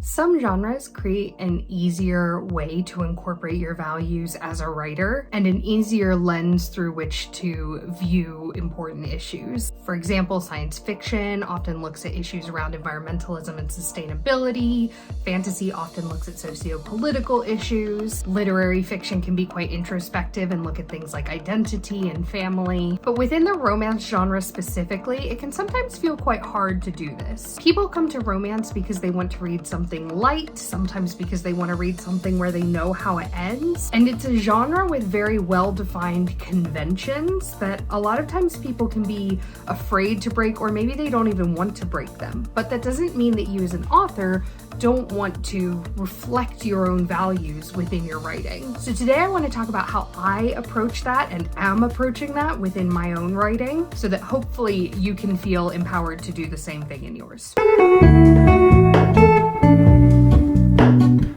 Some genres create an easier way to incorporate your values as a writer and an easier lens through which to view important issues. For example, science fiction often looks at issues around environmentalism and sustainability. Fantasy often looks at socio-political issues. Literary fiction can be quite introspective and look at things like identity and family. But within the romance genre specifically, it can sometimes feel quite hard to do this. People come to romance because they want to read something light, sometimes because they want to read something where they know how it ends. And it's a genre with very well-defined conventions that a lot of times people can be afraid to break, or maybe they don't even want to break them. But that doesn't mean that you as an author don't want to reflect your own values within your writing. So today I want to talk about how I approach that and am approaching that within my own writing so that hopefully you can feel empowered to do the same thing in yours.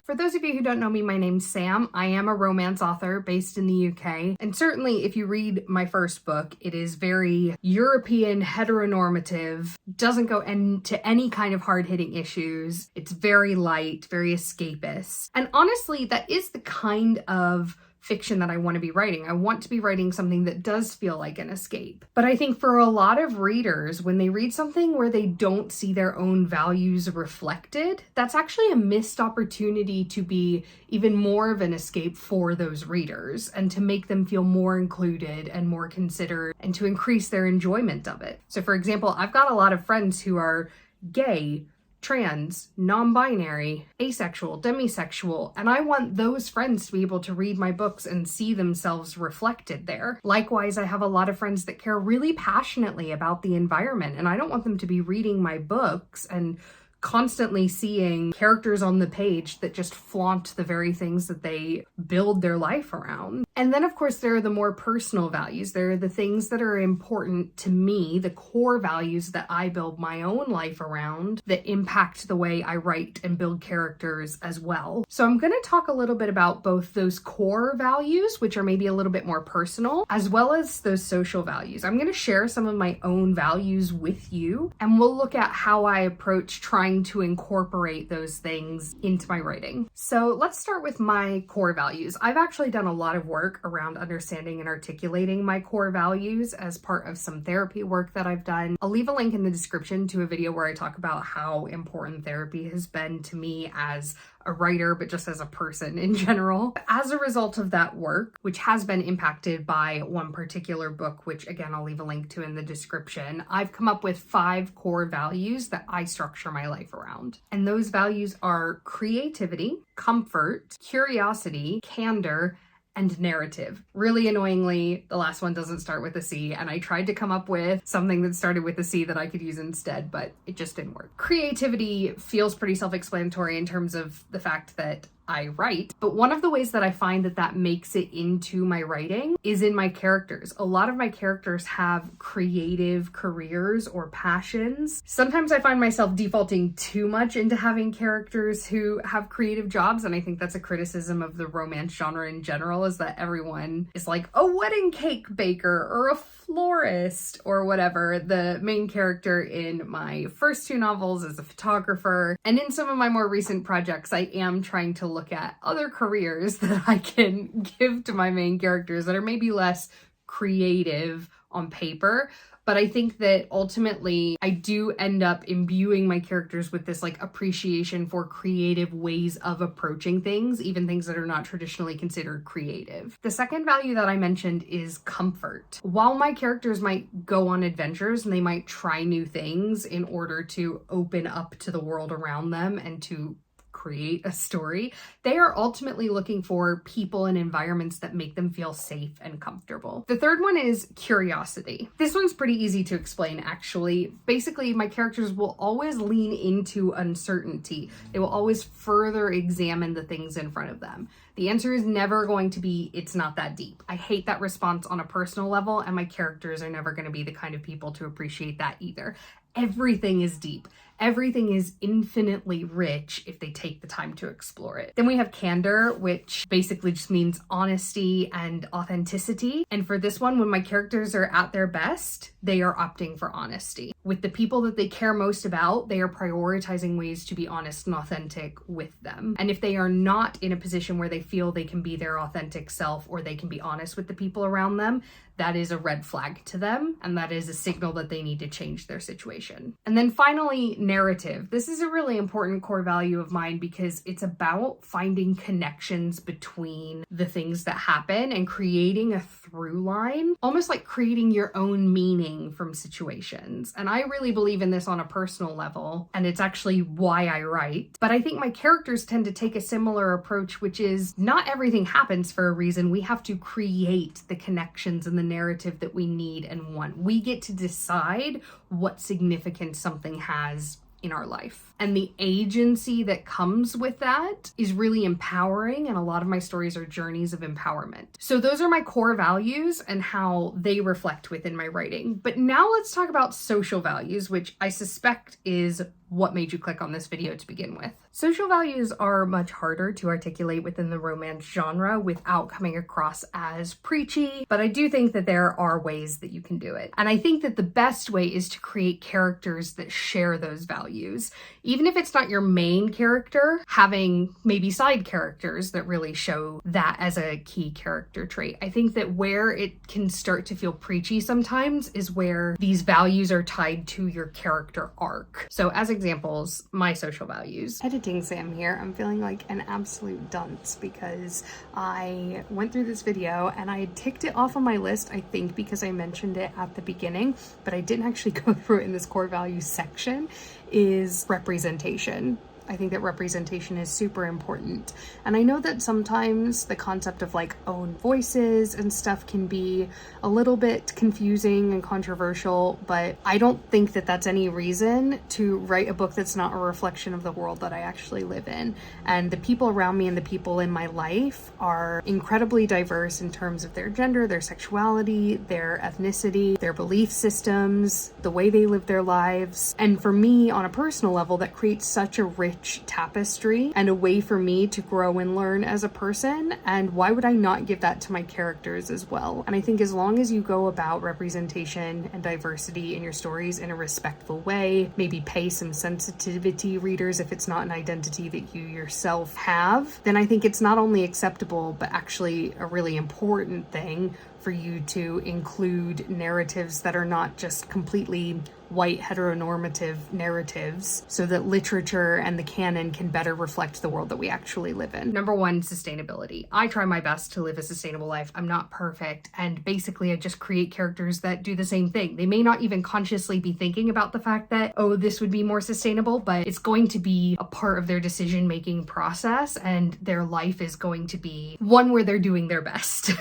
For those of you who don't know me, my name's Sam. I am a romance author based in the UK. And certainly if you read my first book, it is very European, heteronormative, doesn't go into any kind of hard-hitting issues. It's very light, very escapist. And honestly, that is the kind of fiction that I want to be writing. I want to be writing something that does feel like an escape. But I think for a lot of readers, when they read something where they don't see their own values reflected, that's actually a missed opportunity to be even more of an escape for those readers and to make them feel more included and more considered and to increase their enjoyment of it. So for example, I've got a lot of friends who are gay, trans, non-binary, asexual, demisexual, and I want those friends to be able to read my books and see themselves reflected there. Likewise, I have a lot of friends that care really passionately about the environment, and I don't want them to be reading my books and constantly seeing characters on the page that just flaunt the very things that they build their life around. And then of course there are the more personal values. There are the things that are important to me, the core values that I build my own life around that impact the way I write and build characters as well. So I'm going to talk a little bit about both those core values, which are maybe a little bit more personal, as well as those social values. I'm going to share some of my own values with you, and we'll look at how I approach trying to incorporate those things into my writing. So let's start with my core values. I've actually done a lot of work around understanding and articulating my core values as part of some therapy work that I've done. I'll leave a link in the description to a video where I talk about how important therapy has been to me as a writer, but just as a person in general. As a result of that work, which has been impacted by one particular book, which again, I'll leave a link to in the description, I've come up with 5 core values that I structure my life around. And those values are creativity, comfort, curiosity, candor, and narrative. Really annoyingly, the last one doesn't start with a C, and I tried to come up with something that started with a C that I could use instead, but it just didn't work. Creativity feels pretty self-explanatory in terms of the fact that I write, but one of the ways that I find that that makes it into my writing is in my characters. A lot of my characters have creative careers or passions. Sometimes I find myself defaulting too much into having characters who have creative jobs, and I think that's a criticism of the romance genre in general, is that everyone is like a wedding cake baker or a florist or whatever. The main character in my first 2 novels is a photographer, and in some of my more recent projects I am trying to look at other careers that I can give to my main characters that are maybe less creative on paper. But I think that ultimately I do end up imbuing my characters with this like appreciation for creative ways of approaching things, even things that are not traditionally considered creative. The second value that I mentioned is comfort. While my characters might go on adventures and they might try new things in order to open up to the world around them and to create a story, they are ultimately looking for people and environments that make them feel safe and comfortable. The third one is curiosity. This one's pretty easy to explain, actually. Basically, my characters will always lean into uncertainty. They will always further examine the things in front of them. The answer is never going to be, it's not that deep. I hate that response on a personal level, and my characters are never going to be the kind of people to appreciate that either. Everything is deep. everything is infinitely rich if they take the time to explore it. Then we have candor, which basically just means honesty and authenticity. And for this one, when my characters are at their best, they are opting for honesty. With the people that they care most about, they are prioritizing ways to be honest and authentic with them. And if they are not in a position where they feel they can be their authentic self or they can be honest with the people around them, that is a red flag to them, and that is a signal that they need to change their situation. And then finally, narrative. This is a really important core value of mine because it's about finding connections between the things that happen and creating a through line, almost like creating your own meaning from situations. And I really believe in this on a personal level, and it's actually why I write. But I think my characters tend to take a similar approach, which is not everything happens for a reason. We have to create the connections and the narrative that we need and want. We get to decide what significance something has in our life. And the agency that comes with that is really empowering, and a lot of my stories are journeys of empowerment. So those are my core values and how they reflect within my writing. But now let's talk about social values, which I suspect is what made you click on this video to begin with. Social values are much harder to articulate within the romance genre without coming across as preachy, but I do think that there are ways that you can do it. And I think that the best way is to create characters that share those values. Even if it's not your main character, having maybe side characters that really show that as a key character trait. I think that where it can start to feel preachy sometimes is where these values are tied to your character arc. So as examples, my social values. Editing Sam here. I'm feeling like an absolute dunce because I went through this video and I ticked it off on my list, I think because I mentioned it at the beginning, but I didn't actually go through it in this core values section, is representation. I think that representation is super important. And I know that sometimes the concept of like own voices and stuff can be a little bit confusing and controversial, but I don't think that that's any reason to write a book that's not a reflection of the world that I actually live in. And the people around me and the people in my life are incredibly diverse in terms of their gender, their sexuality, their ethnicity, their belief systems, the way they live their lives. And for me, on a personal level, that creates such a rich tapestry and a way for me to grow and learn as a person. And why would I not give that to my characters as well? And I think as long as you go about representation and diversity in your stories in a respectful way, maybe pay some sensitivity readers if it's not an identity that you yourself have, then I think it's not only acceptable, but actually a really important thing for you to include narratives that are not just completely white heteronormative narratives, so that literature and the canon can better reflect the world that we actually live in. Number one, sustainability. I try my best to live a sustainable life. I'm not perfect, and basically I just create characters that do the same thing. They may not even consciously be thinking about the fact that, oh, this would be more sustainable, but it's going to be a part of their decision-making process, and their life is going to be one where they're doing their best.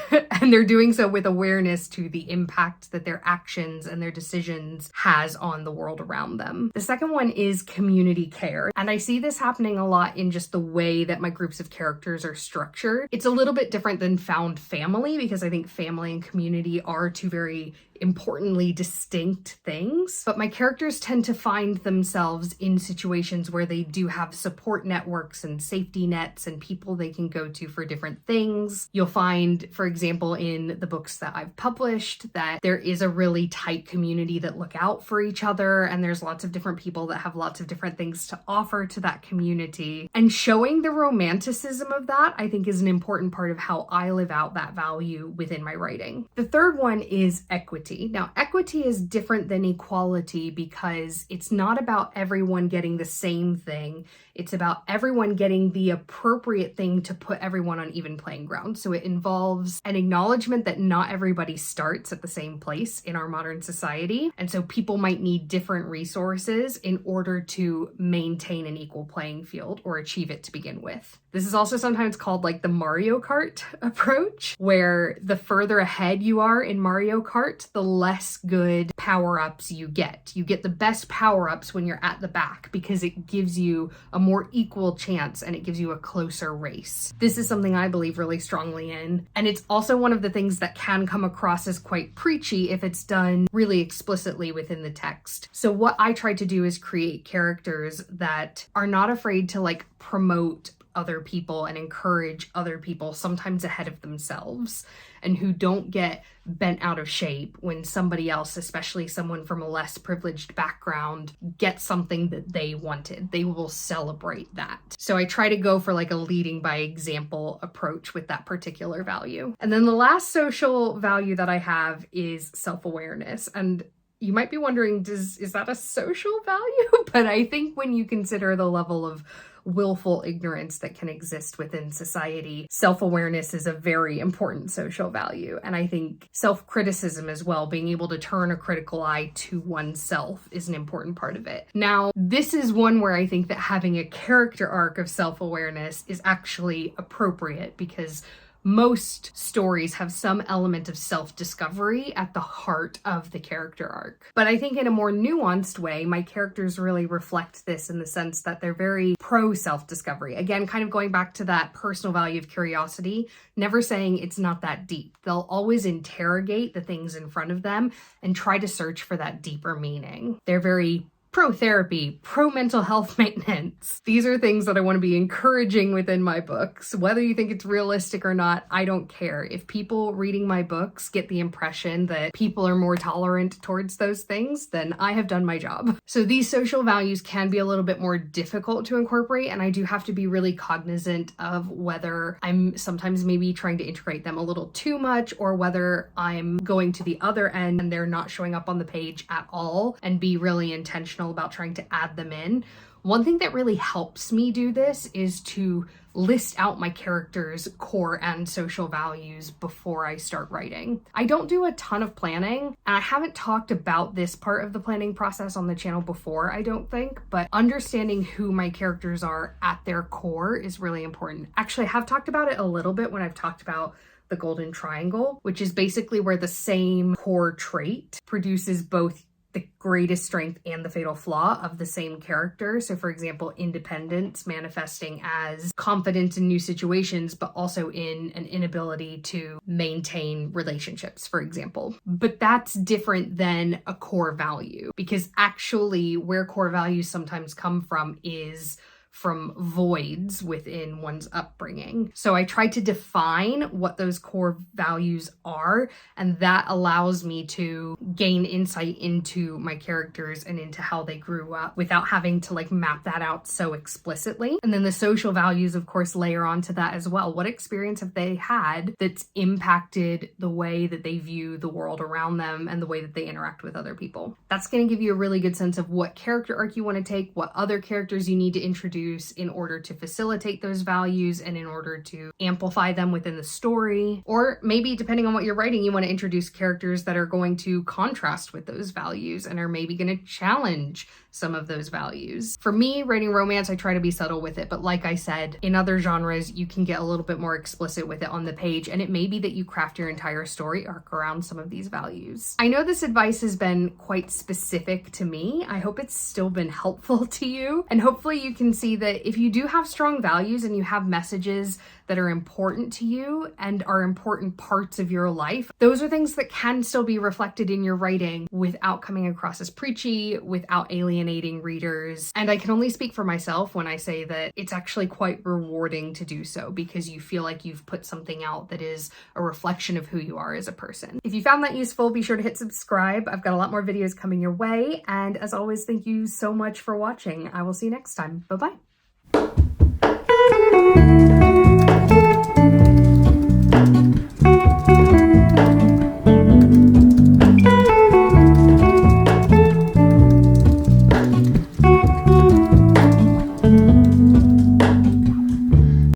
And they're doing so with awareness to the impact that their actions and their decisions has on the world around them. The second one is community care. And I see this happening a lot in just the way that my groups of characters are structured. It's a little bit different than found family, because I think family and community are two very importantly distinct things, but my characters tend to find themselves in situations where they do have support networks and safety nets and people they can go to for different things. You'll find, for example, in the books that I've published, that there is a really tight community that look out for each other, and there's lots of different people that have lots of different things to offer to that community. And showing the romanticism of that, I think, is an important part of how I live out that value within my writing. The third one is equity. Now, equity is different than equality because it's not about everyone getting the same thing. It's about everyone getting the appropriate thing to put everyone on even playing ground. So it involves an acknowledgement that not everybody starts at the same place in our modern society. And so people might need different resources in order to maintain an equal playing field or achieve it to begin with. This is also sometimes called like the Mario Kart approach, where the further ahead you are in Mario Kart, the the less good power-ups you get. You get the best power-ups when you're at the back because it gives you a more equal chance and it gives you a closer race. This is something I believe really strongly in. And it's also one of the things that can come across as quite preachy if it's done really explicitly within the text. So what I try to do is create characters that are not afraid to like promote other people and encourage other people, sometimes ahead of themselves, and who don't get bent out of shape when somebody else, especially someone from a less privileged background, gets something that they wanted. They will celebrate that. So I try to go for like a leading by example approach with that particular value. And then the last social value that I have is self-awareness. And you might be wondering, is that a social value? But I think when you consider the level of willful ignorance that can exist within society, self-awareness is a very important social value. And I think self-criticism as well, being able to turn a critical eye to oneself, is an important part of it. Now, this is one where I think that having a character arc of self-awareness is actually appropriate because most stories have some element of self-discovery at the heart of the character arc. But I think in a more nuanced way, my characters really reflect this in the sense that they're very pro-self-discovery. Again, kind of going back to that personal value of curiosity, never saying it's not that deep. They'll always interrogate the things in front of them and try to search for that deeper meaning. They're very pro-therapy, pro-mental health maintenance. These are things that I want to be encouraging within my books. Whether you think it's realistic or not, I don't care. If people reading my books get the impression that people are more tolerant towards those things, then I have done my job. So these social values can be a little bit more difficult to incorporate, and I do have to be really cognizant of whether I'm sometimes maybe trying to integrate them a little too much, or whether I'm going to the other end and they're not showing up on the page at all, and be really intentional about trying to add them in. One thing that really helps me do this is to list out my characters' core and social values before I start writing. I don't do a ton of planning, and I haven't talked about this part of the planning process on the channel before, I don't think, but understanding who my characters are at their core is really important. Actually, I have talked about it a little bit when I've talked about the golden triangle, which is basically where the same core trait produces both the greatest strength and the fatal flaw of the same character. So for example, independence manifesting as confidence in new situations, but also in an inability to maintain relationships, for example. But that's different than a core value, because actually where core values sometimes come from is from voids within one's upbringing. So I try to define what those core values are, and that allows me to gain insight into my characters and into how they grew up without having to like map that out so explicitly. And then the social values, of course, layer onto that as well. What experience have they had that's impacted the way that they view the world around them and the way that they interact with other people? That's going to give you a really good sense of what character arc you want to take, what other characters you need to introduce in order to facilitate those values and in order to amplify them within the story. Or maybe depending on what you're writing, you want to introduce characters that are going to contrast with those values and are maybe going to challenge some of those values. For me, writing romance, I try to be subtle with it, but like I said, in other genres, you can get a little bit more explicit with it on the page, and it may be that you craft your entire story arc around some of these values. I know this advice has been quite specific to me. I hope it's still been helpful to you, and hopefully you can see that if you do have strong values and you have messages that are important to you and are important parts of your life, those are things that can still be reflected in your writing without coming across as preachy, without alienating readers. And I can only speak for myself when I say that it's actually quite rewarding to do so, because you feel like you've put something out that is a reflection of who you are as a person. If you found that useful, be sure to hit subscribe. I've got a lot more videos coming your way. And as always, thank you so much for watching. I will see you next time. Bye-bye.